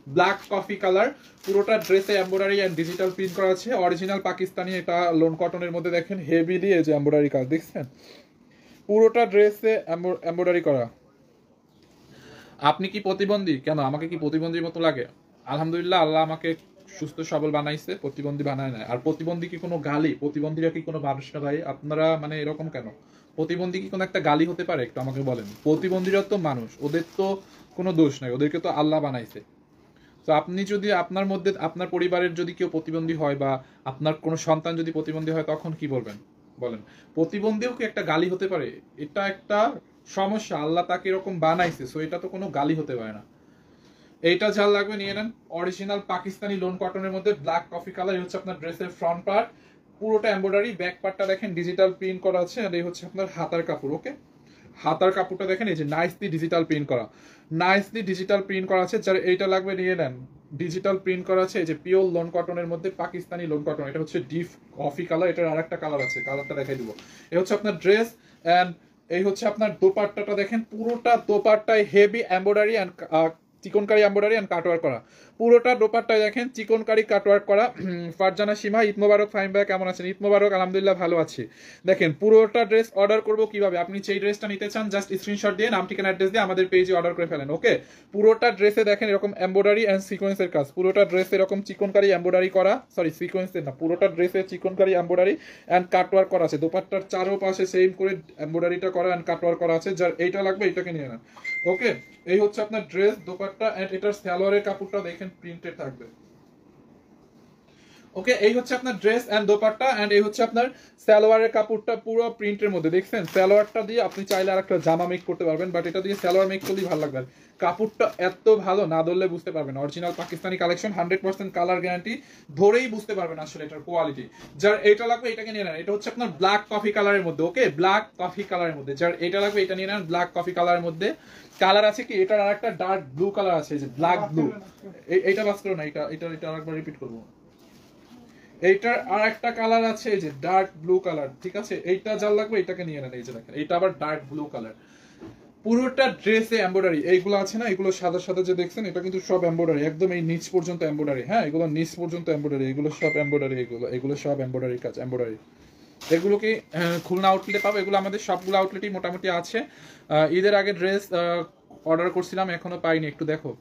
ব্ল্যাক কফি কালার, পুরোটা ড্রেসে এমব্রয়ডারি এন্ড ডিজিটাল প্রিন্ট করা আছে, অরিজিনাল পাকিস্তানি। এটা লোন কটনের মধ্যে দেখেন হেভিলি এই যে এমব্রয়ডারি কাজ দেখছেন, পুরোটা ড্রেসে এমব্রয়ডারি করা। আপনি কি প্রতিবন্ধী? কেন আমাকে কি প্রতিবন্ধীর মতো লাগে? আলহামদুলিল্লাহ আল্লাহ আমাকে সুস্থ সবল বানাইছে, প্রতিবন্ধী বানায় না। আর প্রতিবন্ধী কি কোনো গালি? প্রতিবন্ধীরা কি কোনো মানুষ না ভাই? আপনারা মানে এরকম কেন? প্রতিবন্ধী কি কোনো একটা গালি হতে পারে? একটু আমাকে বলেন। প্রতিবন্ধীরা তো মানুষ, ওদের তো কোনো দোষ নাই, ওদেরকে তো আল্লাহ বানাইছে। তো আপনি যদি আপনার মধ্যে আপনার পরিবারের যদি কেউ প্রতিবন্ধী হয় বা আপনার কোনো সন্তান যদি প্রতিবন্ধী হয় তখন কি বলবেন বলেন? প্রতিবন্ধীও কি একটা গালি হতে পারে? এটা একটা সমস্যা, আল্লাহ তাকে এরকম বানাইছে, সো এটা তো কোনো গালি হতে পারে না। এইটা যার লাগবে নিয়ে নেন, অরিজিনাল পাকিস্তানি লোন কটনের মধ্যে ব্ল্যাক কফি কালার হচ্ছে আপনার ড্রেসের ফ্রন্ট পার্ট, পুরোটা এমব্রয়ডারি, ব্যাক পার্টটা দেখেন ডিজিটাল প্রিন্ট করা আছে, আর এই হচ্ছে আপনার হাতার কাপড়। ওকে, হাতার কাপড়টা দেখেন এই যে নাইসলি ডিজিটাল প্রিন্ট করা, নাইসলি ডিজিটাল প্রিন্ট করা আছে, যার এইটা লাগবে নিয়ে নেন। ডিজিটাল প্রিন্ট করা আছে এই যে পিওর লোন কটনের মধ্যে, পাকিস্তানি লোন কটন, এটা হচ্ছে ডিপ কফি কালার, এটার আরেকটা কালার আছে, কালারটা দেখাই দিব। এই হচ্ছে আপনার ড্রেস এন্ড এই হচ্ছে আপনার দোপাট্টাটা দেখেন, পুরোটা দোপাট্টায় heavy embroidery and chikankari embroidery and cutwork করা, পুরোটা দোপাট্টায় দেখেন চিকনকারি কাটওয়ার্ক করা। ফারজানা সীমা, ঈদ মোবারক ফাহিম ভাই, কেমন আছেন? ঈদ মোবারক, আলহামদুলিল্লাহ ভালো আছি। দেখেন পুরোটা ড্রেস অর্ডার করব কিভাবে, আপনি যেই ড্রেসটা নিতে চান জাস্ট স্ক্রিনশট দিয়ে নাম ঠিকানা অ্যাড্রেস দিয়ে আমাদের পেজে অর্ডার করে ফেলেন। ওকে, পুরোটা ড্রেসে দেখেন এরকম এমব্রয়ডারি এন্ড সিকোয়েন্সের কাজ, পুরোটা ড্রেসে এরকম চিকনকারি এমব্রয়ডারি করা, সরি সিকোয়েন্সের না, পুরোটা ড্রেসে চিকনকারি এমব্রয়ডারি এন্ড কাটওয়ার্ক করা আছে, দোপাট্টার চারোপাশে সেম করে এমব্রয়ডারিটা করা এন্ড কাটওয়ার্ক করা আছে, যার এইটা লাগবে এইটাকে নিয়ে নেন। ওকে, এই হচ্ছে আপনার ড্রেস, দোপাট্টা এন্ড এটার সালোয়ারের কাপড়টা দেখেন প্রিন্টেড থাকবে। ওকে, এই হচ্ছে আপনার ড্রেস এন্ড দোপাট্টা এন্ড এই হচ্ছে আপনার সালোয়ারের কাপড়টা পুরো প্রিন্টের মধ্যে, দেখছেন সালোয়ারটা দিয়ে আপনি চাইলে আরেকটা জামা মেক করতে পারবেন, বাট এটা দিয়ে সালোয়ার মেক করলেই ভালো লাগবে। কাপড়টা এত ভালো, না ধরলে বুঝতে পারবেন, original Pakistani collection, 100% colour guarantee, ধরেই বুঝতে পারবেন আসলে এটার কোয়ালিটি। যার এটা লাগবে এটাকে নিয়ে নেন, এটা হচ্ছে আপনার ব্ল্যাক কফি কালারের মধ্যে। ওকে, ব্ল্যাক কফি কালারের মধ্যে, যার এটা লাগবে এটা নিয়ে নেন, ব্ল্যাক কফি কালারের মধ্যে। কালার আছে কি এটার আরেকটা ডার্ক ব্লু কালার আছে, এই যে ব্ল্যাক ব্লু, এইটা বাস করো না, এটা আরেকবার রিপিট করবো। এইটার আর একটা কালার আছে এই যে ডার্ক ব্লু কালার, ঠিক আছে, এইটা যার লাগবে এটাকে নিয়ে নেন। এই যে দেখেন এটা আবার ডার্ক ব্লু কালার, পুরোটা ড্রেসে এমব্রয়ডারি, এইগুলো আছে না, এগুলো সাদা সাদা যে দেখছেন এটা কিন্তু সব এমব্রয়ডারি, একদম এই নিচ পর্যন্ত এমব্রয়ডারি। হ্যাঁ, এগুলো নিচ পর্যন্ত এমব্রয়ডারি, এগুলো সব এমব্রয়ডারি, এগুলো সব এমব্রয়ডারি কাজ, এমব্রয়ডারি। এগুলো কি খুলনা আউটলেটে পাবো, এগুলো আমাদের সবগুলো আউটলেটই মোটামুটি আছে। ঈদের আগে ড্রেস অর্ডার করছিলাম, এখনো পাইনি, একটু দেখো।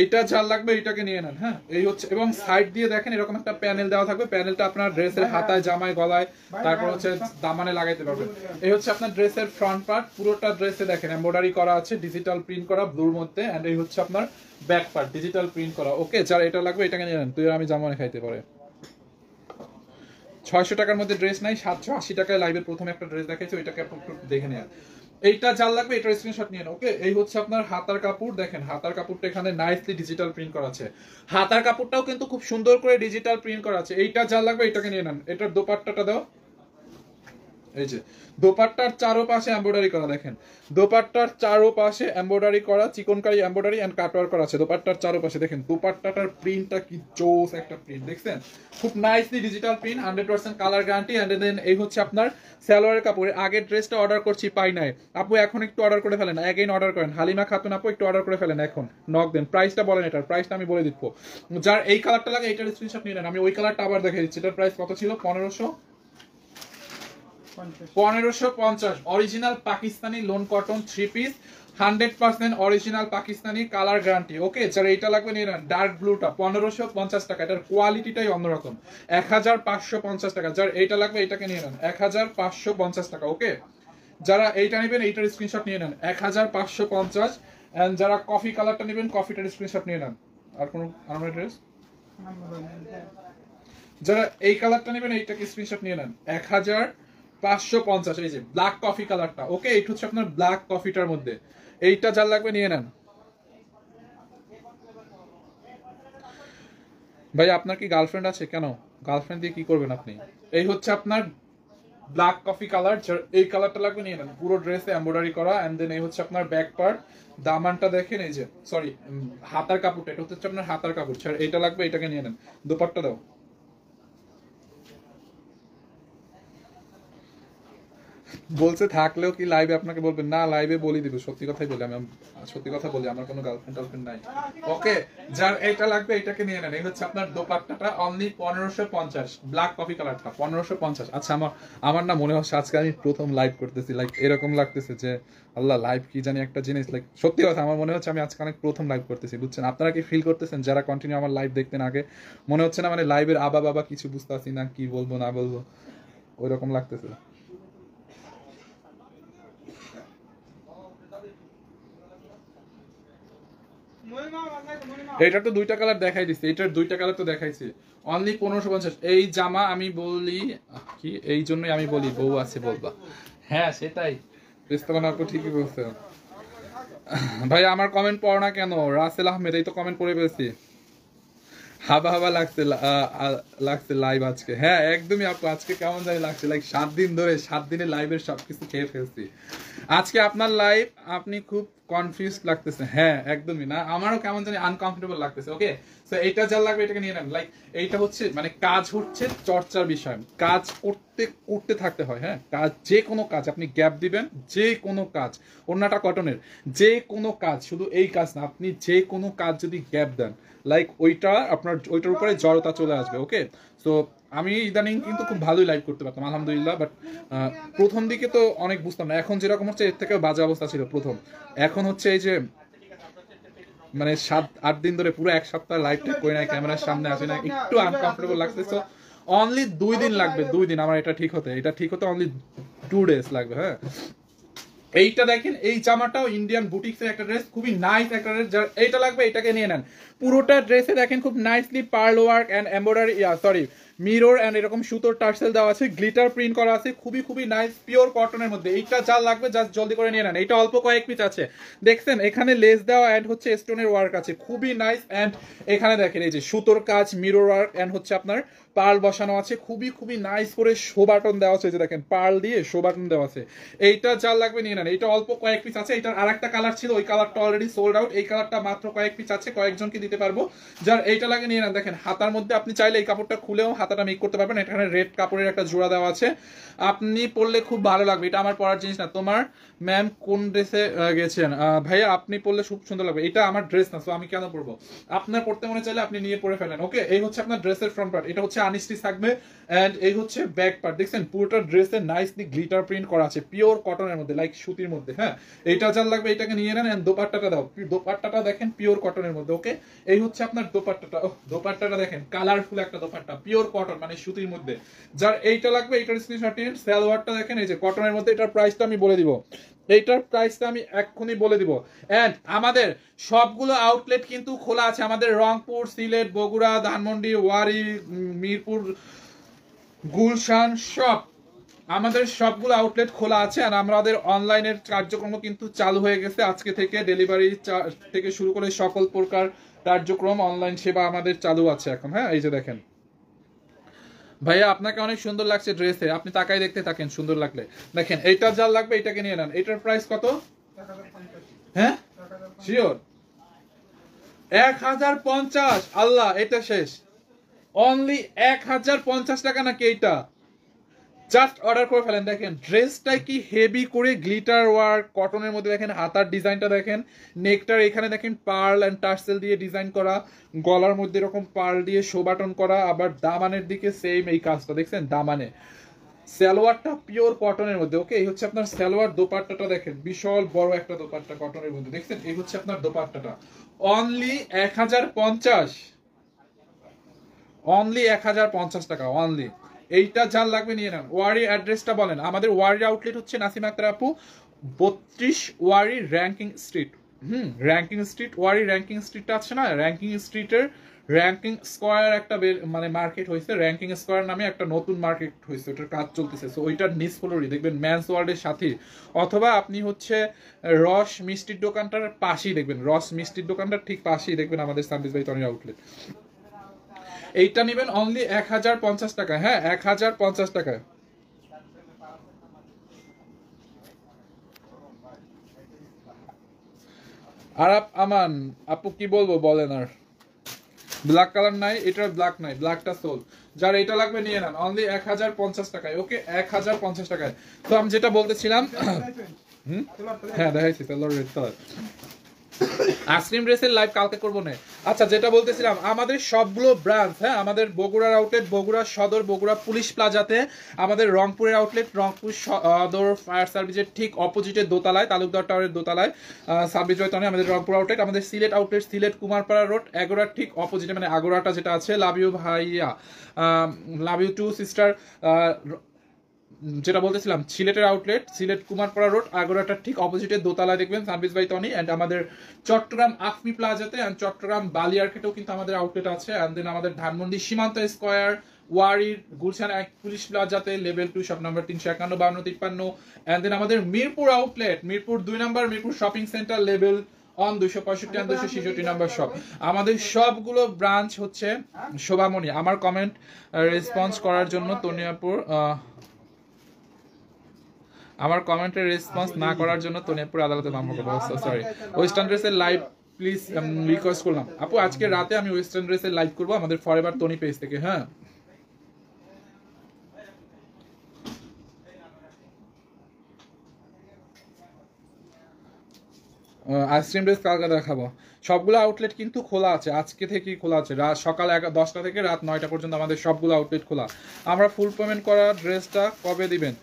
এইটা যার লাগবে এইটাকে নিয়ে নেন। হ্যাঁ, এই হচ্ছে, এবং সাইড দিয়ে দেখেন এরকম একটা প্যানেল দেওয়া থাকবে, প্যানেলটা আপনার ড্রেসের হাতায়, জামায়, গলায়, তারপর হচ্ছে দামানে লাগাইতে পারবেন। এই হচ্ছে আপনার ড্রেসের ফ্রন্ট পার্ট, পুরোটা ড্রেসে দেখেন এমব্রয়ডারি করা আছে, ডিজিটাল প্রিন্ট করা ব্লুর মধ্যে, এন্ড এই হচ্ছে আপনার ব্যাক পার্ট ডিজিটাল প্রিন্ট করা। ওকে, যার এটা লাগবে এটাকে নিয়ে নেন, তুই আর আমি জামানে খাইতে পারে। 600 টাকার মধ্যে ড্রেস নাই, 780 টাকায় লাইভের প্রথমে একটা ড্রেস দেখাইছি, ওইটাকে একটু দেখে নেন। এইটা যার লাগবে এটার স্ক্রিনশট নিয়ে নাও। ওকে, এই হচ্ছে আপনার হাতার কাপড়, দেখেন হাতার কাপড়টা এখানে নাইসলি ডিজিটাল প্রিন্ট করা আছে, হাতার কাপড়টাও কিন্তু খুব সুন্দর করে ডিজিটাল প্রিন্ট করা আছে। এইটা যার লাগবে এটাকে নিয়ে নেন। এটার দোপাট্টাটা দাও, এই যে দোপাট্টার চারোপাশে এমব্রয়ডারি করা, দেখেন দোপাট্টার চারোপাশে এমব্রয়ডারি করা, চিকনকারি এমব্রয়ডারি এন্ড কাটওয়ার্ক করা আছে দোপাট্টার চারোপাশে। দেখেন দোপাট্টাটার প্রিন্টটা কি জোস একটা প্রিন্ট, দেখছেন খুব nicely digital print, 100% colour guarantee. And then এই হচ্ছে আপনার সালোয়ারের কাপড়। আগের ড্রেসটা অর্ডার করছি, পাই নাই, আপু এখন একটু অর্ডার করে ফেলেন, অ্যাগেইন অর্ডার করেন, হালিমা খাতুন আপু একটু অর্ডার করে ফেলেন, এখন নক দেন। প্রাইসটা বলেন, এটার প্রাইসটা আমি বলে দিচ্ছি। যার এই কালারটা লাগে এটার স্ক্রিনশট নিয়ে নেন, আমি ওই কালারটা আবার দেখে দিচ্ছি। এটার প্রাইস কত ছিল? 1550। Original Pakistani lawn cotton 3 piece, 100% original Pakistani colour guarantee. Okay, যারা এটা লাগবে নিয়ে নেন। ডার্ক ব্লুটা 1550 টাকা, এটার কোয়ালিটিটাই অন্যরকম, 1550 টাকা। যার এইটা লাগবে এটাকে নিয়ে নেন, 1550 টাকা। ওকে, যারা এইটা নেবেন এইটার স্ক্রিনশট নিয়ে নেন, 1550। এন্ড যারা কফি কালারটা নেবেন কফিটার স্ক্রিনশট নিয়ে নেন। আর কোন আমার ড্রেস, যারা এই কালারটা নেবেন এইটাকে স্ক্রিনশট নিয়ে নেন, 1550। এই যে ব্ল্যাক কফি কালারটা। ওকে, এইটা হচ্ছে আপনার ব্ল্যাক কফিটার মধ্যে, এইটা যার লাগবে নিয়ে নেন। ভাই আপনার কি গার্লফ্রেন্ড আছে? কেন গার্লফ্রেন্ড দিয়ে কি করবেন আপনি? এই হচ্ছে আপনার ব্ল্যাক কফি কালার, এই কালারটা লাগবে নিয়ে নেন, পুরো ড্রেসে এমব্রয়ডারি করা। এন্ড দেন এই হচ্ছে আপনার ব্যাক পার্ট, দামানটা দেখেন, এই যে সরি হাতার কাপড়টা, এটা হচ্ছে আপনার হাতার কাপড়। এইটা লাগবে এটাকে নিয়ে নেন। দোপাট্টা দাও। বলছে থাকলেও কি লাইভে আপনাকে বলবেন না? লাইভে বলি দিব, সত্যি কথাই বলি, আমি সত্যি কথা বলি, আমার কোনো গার্লফ্রেন্ড নাই। ওকে, যার এটা লাগবে এটাকে নিয়ে নেন। এই হচ্ছে আপনার দোপাট্টাটা অনলি 1550, ব্ল্যাক কফি কালারটা 1550। আচ্ছা, আমার না মনে হচ্ছে আজকে আমি প্রথম লাইভ করতেছি, লাইক এরকম লাগতেছে যে আল্লাহ লাইভ কি জানি একটা জিনিস, লাইক সত্যি কথা আমার মনে হচ্ছে আমি আজকে অনেক প্রথম লাইভ করতেছি, বুঝছেন? আপনারা কি ফিল করতেছেন যারা কন্টিনিউ আমার লাইভ দেখতেন আগে? মনে হচ্ছে না মানে লাইভের আবা বাবা কিছু বুঝতে পারছি না, কি বলবো না বলবো, ওই রকম লাগতেছে। এটা তো দুইটা কালার দেখাই দিচ্ছে, এটার দুইটা কালার তো দেখাইছি, অনলি 1550। এই জামা আমি বলি কি, এই জন্যই আমি বলি বউ আছে বলবা। হ্যাঁ সেটাই, রেস্তোরাঁ আপু ঠিকই বলছে। ভাই আমার কমেন্ট পড়ো না কেন? রাসেল আহমেদ, এই তো কমেন্ট পড়ে ফেলছি। হাবা হাবা লাগছে লাগছে লাইভ আজকে। হ্যাঁ একদমই আপু, আজকে কেমন জানি লাগছে, লাইক 7 দিন ধরে 7 দিনের লাইভের সবকিছু খেয়ে ফেলছি। আজকে আপনার লাইভ আপনি খুব কনফিউজ লাগতেছে। হ্যাঁ একদমই না, আমারও কেমন জানি আনকমফোর্টেবল লাগতেছে। ওকে সো এইটা যা লাগবে এটাকে নিয়ে নেন। লাইক এইটা হচ্ছে মানে কাজ হচ্ছে চর্চার বিষয়, কাজ করতে করতে থাকতে হয়। হ্যাঁ কাজ, যে কোনো কাজ আপনি গ্যাপ দিবেন, যে কোনো কাজ, ওড়নাটা কটনের, যে কোনো কাজ, শুধু এই কাজ না, আপনি যে কোনো কাজ যদি গ্যাপ দেন লাইক ওইটা আপনার ওইটার উপরে জড়তা চলে আসবে। ওকে সো আমি ইদানিং কিন্তু খুব ভালোই লাইভ করতে পারতাম আলহামদুলিল্লাহ, বাট প্রথম দিকে তো অনেক বুঝতাম না। এখন যেরকম হচ্ছে এর থেকে বাজে অবস্থা ছিল প্রথম, এখন হচ্ছে এই যে মানে 7-8 দিন ধরে পুরো এক সপ্তাহ লাইভ টেক করি না, ক্যামেরার সামনে আসি না, একটু আনকমফোর্টেবল লাগছে। সো অনলি 2 দিন লাগবে, 2 দিন আমার এটা ঠিক হতে, এটা ঠিক হতে অনলি 2 ডেজ লাগবে। হ্যাঁ এইটা দেখেন, এই জামাটাও ইন্ডিয়ান বুটিক্স এর একটা ড্রেস, খুবই নাইস একটা ড্রেস। যার এইটা লাগবে এটাকে নিয়ে নেন। পুরোটা ড্রেসে দেখেন খুব nicely pearl work and embroidery, sorry mirror and এরকম সুতোর টার্সেল দেওয়া আছে, গ্লিটার প্রিন্ট করা আছে, খুবই খুবই নাইস পিওর কটনের মধ্যে। এইটা যা লাগবে জাস্ট জলদি করে নিয়ে নেন। এইটা অল্প কয়েক পিস আছে, দেখছেন এখানে লেস দেওয়া এন্ড হচ্ছে স্টোনের ওয়ার্ক আছে, খুবই নাইস। এন্ড এখানে দেখেন এই যে সুতোর কাজ, মিরর ওয়ার্ক এন্ড হচ্ছে আপনার পার্ল বসানো আছে, খুবই খুবই নাইস করে শো বাটন দেওয়া আছে, যে দেখেন পার্ল দিয়ে শো বাটন দেওয়া আছে। এইটা যা লাগবে নিয়ে নেন। এইটা অল্প কয়েক পিস আছে, এটার আরেকটা কালার ছিল, ওই কালারটা অলরেডি সোল্ড আউট, এই কালারটা মাত্র কয়েক পিস আছে, কয়েকজনকে দিতে পারবো। যার এইটা লাগে নিয়ে নেন। দেখেন হাতার মধ্যে আপনি চাইলে এই কাপড়টা খুলেও হাতাটা মেক করতে পারবেন, এখানে রেড কাপড়ের একটা জোড়া দেওয়া আছে, আপনি পরলে খুব ভালো লাগবে। এটা আমার পরার জিনিস না। তোমার ম্যাম কোন ড্রেসে গেছেন? ভাইয়া আপনি পরলে খুব সুন্দর লাগবে, এটা আমার ড্রেস না, তো আমি কেন পরবো? আপনার পড়তে মনে চাইলে আপনি নিয়ে পরে ফেলেন। ওকে এই হচ্ছে আপনার ড্রেসের ফ্রন্ট পার্ট, এটা হচ্ছে আনস্টিচ থাকবে। এন্ড এই হচ্ছে ব্যাক পার্ট, দেখছেন পুরোটা ড্রেসে নাইসলি গ্লিটার প্রিন্ট করা আছে পিওর কটনের মধ্যে, লাইক সুতির মধ্যে। হ্যাঁ এইটা যার লাগবে এটাকে নিয়ে নেন। এন্ড দোপাট্টাটা দাও, দোপাট্টাটা দেখেন পিওর কটনের মধ্যে। ওকে এই হচ্ছে আপনার দোপাট্টাটা, দোপাট্টাটা দেখেন কালারফুল একটা দোপাট্টা, পিওর কটন মানে সুতির মধ্যে। যার এইটা লাগবে এইটার স্ক্রিনশট নিন। সালোয়ারটা দেখেন এই যে কটনের মধ্যে, এটার প্রাইসটা আমি বলে দিব, এইটার প্রাইসটা আমি এক্ষুনি বলে দিব। এন্ড আমাদের সবগুলো আউটলেট কিন্তু খোলা আছে, আমাদের রংপুর, সিলেট, বগুড়া, ধানমন্ডি, ওয়ারি, মিরপুর, গুলশান, সব আমাদের সবগুলো আউটলেট খোলা আছে। আর আমাদের অনলাইনের কার্যক্রম কিন্তু চালু হয়ে গেছে আজকে থেকে, ডেলিভারি থেকে শুরু করে সকল প্রকার কার্যক্রম অনলাইন সেবা আমাদের চালু আছে এখন। হ্যাঁ এই যে দেখেন ভাইয়া আপনাকে অনেক সুন্দর লাগছে ড্রেসে, আপনি তাকাই দেখতে থাকেন সুন্দর লাগলে। দেখেন এইটা যা লাগবে এটাকে নিয়ে নেন। এটার প্রাইস কত? হ্যাঁ শিওর 1050। আল্লাহ এটা শেষ, অনলি 1050 টাকা নাকি এইটা? জাস্ট অর্ডার করে ফেলেন। দেখেন ড্রেসটা কি হেভি করে গ্লিটার ওয়ার্ক কটনের মধ্যে, দেখেন হাতার ডিজাইনটা দেখেন, নেকটার এখানে দেখেন পার্ল এন্ড টার্সেল দিয়ে ডিজাইন করা, গলার মধ্যে এরকম পার্ল দিয়ে শো বাটন করা, আবার দামানের দিকে সেম এই কাজটা দেখছেন দামানে। সালোয়ারটা পিওর কটনের মধ্যে। ওকে এই হচ্ছে আপনার সালোয়ার। দোপাট্টাটা দেখেন বিশাল বড় একটা দোপাট্টা কটনের মধ্যে, দেখছেন এই হচ্ছে আপনার দোপাট্টাটা। অনলি 1050, অনলি 1050 টাকা অনলি। এইটা যার লাগবে নিয়ে নেন। ওয়ারি অ্যাড্রেসটা বলেন। আমাদের ওয়ারি আউটলেট হচ্ছে নাসিমা আক্তার আপু 32 ওয়ারি র্যাঙ্কিং স্ট্রিট। র্যাঙ্কিং স্ট্রিট, ওয়ারি র্যাঙ্কিং স্ট্রিটটা আছে না, র্যাঙ্কিং স্ট্রিটের র্যাঙ্কিং স্কোয়ার একটা মানে মার্কেট হয়েছে, র্যাঙ্কিং স্কোয়ার নামে একটা নতুন মার্কেট হয়েছে, ওটার কাজ চলতেছে। সো ওইটার নিচ ফ্লোরই দেখবেন ম্যানস ওয়ার্ল্ডের সাথে, অথবা আপনি হচ্ছে রস মিষ্টির দোকানটার পাশেই দেখবেন, রস মিষ্টির দোকানটার ঠিক পাশেই দেখবেন আমাদের সার্ভিস বাই তনি আউটলেট। এইটা নেবেন অনলি 1050 টাকা। হ্যাঁ 1050 টাকায়। আর আমান আপু কি বলবো বলেন। আর ব্ল্যাক কালার নাই, এটার ব্ল্যাক নাই, ব্ল্যাকটা সোল। যার এটা লাগবে নিয়ে নেন অনলি 1050 টাকায়। ওকে 1050 টাকায়। তো আমি যেটা বলতেছিলাম, হ্যাঁ দেখাইছি রেড কালার আইসক্রিম ড্রেসের লাইভ কালকে করবো না। আচ্ছা যেটা বলতেছিলাম, আমাদের সবগুলো ব্রাঞ্চ, হ্যাঁ আমাদের বগুড়ার আউটলেট বগুড়া সদর, বগুড়া পুলিশ প্লাজাতে, আমাদের রংপুরের আউটলেট রংপুর সদর ফায়ার সার্ভিসের ঠিক অপোজিটে দোতলায়, তালুকদার টাওয়ারের দোতলায় সার্ভিস জয়তনে আমাদের রংপুর আউটলেট। আমাদের সিলেট আউটলেট সিলেট কুমারপাড়া রোড এগোরার ঠিক অপোজিটে, মানে আগোরাটা যেটা আছে, লাভ ইউ ভাইয়া, লাভ ইউ টু সিস্টার, যেটা বলতেছিলাম সিলেটের আউটলেট সিলেট কুমারপাড়া রোড আগোরাটার ঠিক অপোজিটে দোতলায় দেখবেন সার্ভিস বাই টনি। এন্ড আমাদের চট্টগ্রাম আফমি প্লাজাতে এন্ড চট্টগ্রাম বালিয়ারকেটেও কিন্তু আমাদের আউটলেট আছে। এন্ড দেন আমাদের ধানমন্ডি সীমান্ত স্কয়ার, ওয়ারির গুলশান এক পুলিশ প্লাজাতে level 2 shop number 351 52 53 and then আমাদের Mirpur outlet Mirpur 2 number Mirpur shopping centre level one 265 and 266 number shop. আমাদের সবগুলো ব্রাঞ্চ হচ্ছে শোভামণি। আমার কমেন্ট রেসপন্স করার জন্য তনিয়াপুর আমার কমেন্টের রেসপন্স না করার জন্য তনিয়াপুর আদালতে মামলা করবো। সরি, ওয়েস্টার্ন ড্রেসের লাইভ প্লিজ রিকোয়েস্ট করলাম আপু, আজকে রাতে আমি ওয়েস্টার্ন ড্রেসের লাইভ করবো আমাদের ফরএভার তনি পেজ থেকে। হ্যাঁ, আইসক্রিম ড্রেস কালকে দেখাবো। সবগুলো আউটলেট কিন্তু খোলা আছে, আজকে থেকেই খোলা আছে। রাত সকাল 10টা থেকে রাত 9টা পর্যন্ত আমাদের সবগুলো আউটলেট খোলা। আমরা ফুল পেমেন্ট করা ড্রেসটা কবে দিবেন?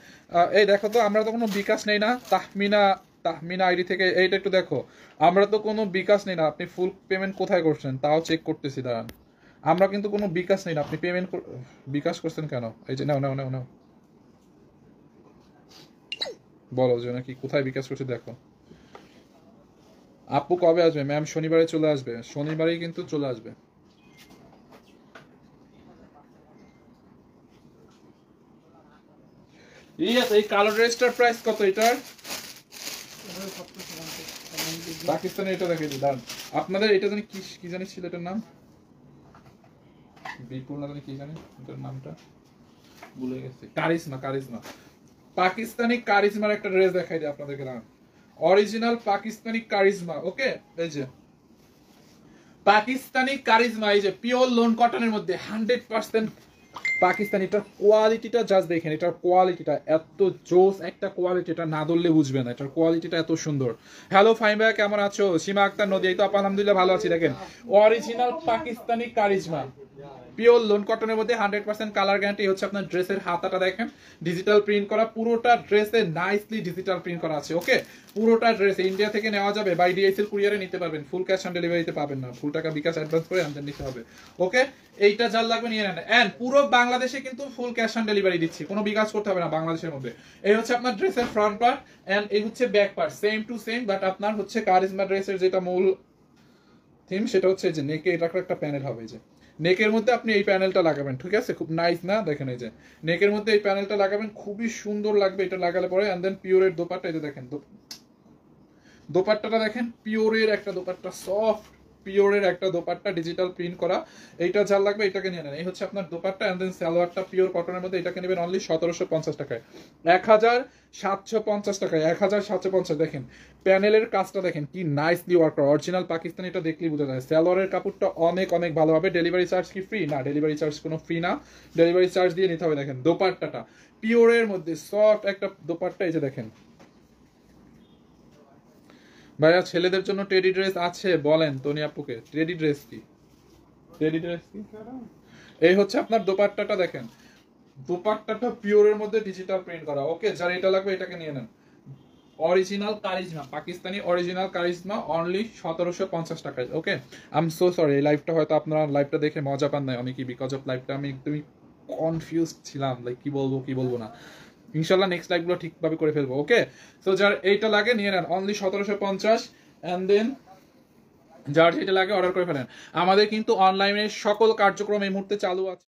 এই দেখো তো, আমরা তো কোনো বিকাশ নেই না। তাহমিনা আইডি থেকে এইটা একটু দেখো, আমরা তো কোনো বিকাশ নেই না। আপনি ফুল পেমেন্ট কোথায় করছেন তাও চেক করতেছি, দাঁড়ান। আমরা কিন্তু কোনো বিকাশ নেই না। আপনি পেমেন্ট বিকাশ করছেন কেন? এই যে নাও নাও নাও নাও, বলো যে নাকি কোথায় বিকাশ করছে দেখো। আপু কবে আসবে? ম্যাম শনিবারে চলে আসবে, শনিবারেই কিন্তু চলে আসবে। এই কালো ড্রেসটার প্রাইস কত? এটার পাকিস্তানে এটা দেখে দাঁড়ান। আপনাদের এটা জানি কি জানি ছিল, এটার নাম বিপুল না জানি কি জানি, এটার নামটা ভুলে গেছি। কারিজমা, কারিজমা পাকিস্তানি কারিজমার একটা ড্রেস দেখাই দিই আপনাদেরকে। দাঁড়ান, অরিজিনাল পাকিস্তানি কারিজমা। ওকে, এই যে পাকিস্তানি কারিজমা, এই যে পিওর লোন কটনের মধ্যে 100% পাকিস্তানি। এটার কোয়ালিটিটা জাস্ট দেখেন, এটার কোয়ালিটিটা এত জোস একটা কোয়ালিটি, এটা না ধরলে বুঝবে না এটার কোয়ালিটিটা এত সুন্দর। হ্যালো ফাইম ভাই, কেমন আছো? সীমা আক্তার নদী, এই তো আপা আলহামদুলিল্লাহ ভালো আছি। দেখেন original Pakistani charisma pure loan কটনের মধ্যে 100% কালার গ্যারান্টি। হচ্ছে আপনার ড্রেসের হাতাটা দেখেন ডিজিটাল প্রিন্ট করা, পুরোটা ড্রেসে নাইসলি ডিজিটাল প্রিন্ট করা আছে। ওকে, পুরোটা ড্রেস ইন্ডিয়া থেকে নেওয়া যাবে, বাই ডিএসএল কুরিয়ারে নিতে পারবেন, ফুল ক্যাশ অন ডেলিভারিতে পাবেন না, ফুল টাকা বিকাশ অ্যাডভান্স করে আনতে নিতে হবে। ওকে, এইটা যার লাগবে নিয়ে নেন। এন্ড পুরো বাংলাদেশে কিন্তু ফুল ক্যাশ অন ডেলিভারি দিচ্ছি, কোনো বিকাশ করতে হবে না বাংলাদেশের মধ্যে। এই হচ্ছে আপনার ড্রেসের ফ্রন্ট পার্ট এন্ড এই হচ্ছে back part, same to same. But আপনার হচ্ছে কারিজমা ড্রেসের যেটা মূল থিম সেটা হচ্ছে যে নেকে এটা একটা প্যানেল হবে, যে নেকের মধ্যে আপনি এই প্যানেলটা লাগাবেন। ঠিক আছে, খুব নাইস না? দেখেন এই যে নেকের মধ্যে এই প্যানেলটা লাগাবেন, খুবই সুন্দর লাগবে এটা লাগালে পরে। এন্ড দেন পিওরের দোপাট্টা, এই যে দেখেন দোপাট্টাটা দেখেন, পিওরের একটা দোপাট্টা, সফট পিওরের একটা দোপাট্টা ডিজিটাল প্রিন্ট করা। এইটা যার লাগবে এটাকে নিয়ে নেন। এই হচ্ছে আপনার দোপাট্টা এন্ড দেন সালোয়ারটা পিওর কটনের মধ্যে, এটাকে নেবেন অনলি 1750 টাকায়, 1750 টাকায়, 1750। দেখেন প্যানেলের কাজটা দেখেন কি নাইসলি ওয়ার্ক করা, অরিজিনাল পাকিস্তানি, এটা দেখলেই বোঝা যায়। সালোয়ারের কাপড়টা অনেক অনেক ভালো হবে। ডেলিভারি চার্জ কি ফ্রি? না, ডেলিভারি চার্জ কোনো ফ্রি না, ডেলিভারি চার্জ দিয়ে নিতে হবে। দেখেন দোপাট্টাটা পিওরের মধ্যে সফট একটা দোপাট্টা, এই যে দেখেন। ভাইয়া ছেলেদের জন্য টেডি ড্রেস আছে বলেন তনি আপুকে। টেডি ড্রেস কি? টেডি ড্রেস কি? এই হচ্ছে আপনার দোপাট্টাটা দেখেন, দোপাট্টাটা পিওরের মধ্যে ডিজিটাল প্রিন্ট করা। ওকে, যার এটা লাগবে এটাকে নিয়ে নেন। Original charisma, Pakistani original charisma only 1750 টাকায়। ওকে, আই এম সো সরি, এই লাইভটা হয়তো আপনারা লাইভটা দেখে মজা পান নাই অনেকেই, বিকজ অফ লাইভটা আমি একদমই কনফিউজড ছিলাম, লাইক কি বলবো কি বলবো না। ইনশাল্লাহ নেক্সট লাইভগুলো ঠিকভাবে করে ফেলবো। ওকে, সো যার এইটা লাগে নিয়ে নেন অনলি 1750 এন্ড দেন যার যেটা লাগে অর্ডার করে ফেলেন। আমাদের কিন্তু অনলাইনে সকল কার্যক্রম এই মুহূর্তে চালু আছে।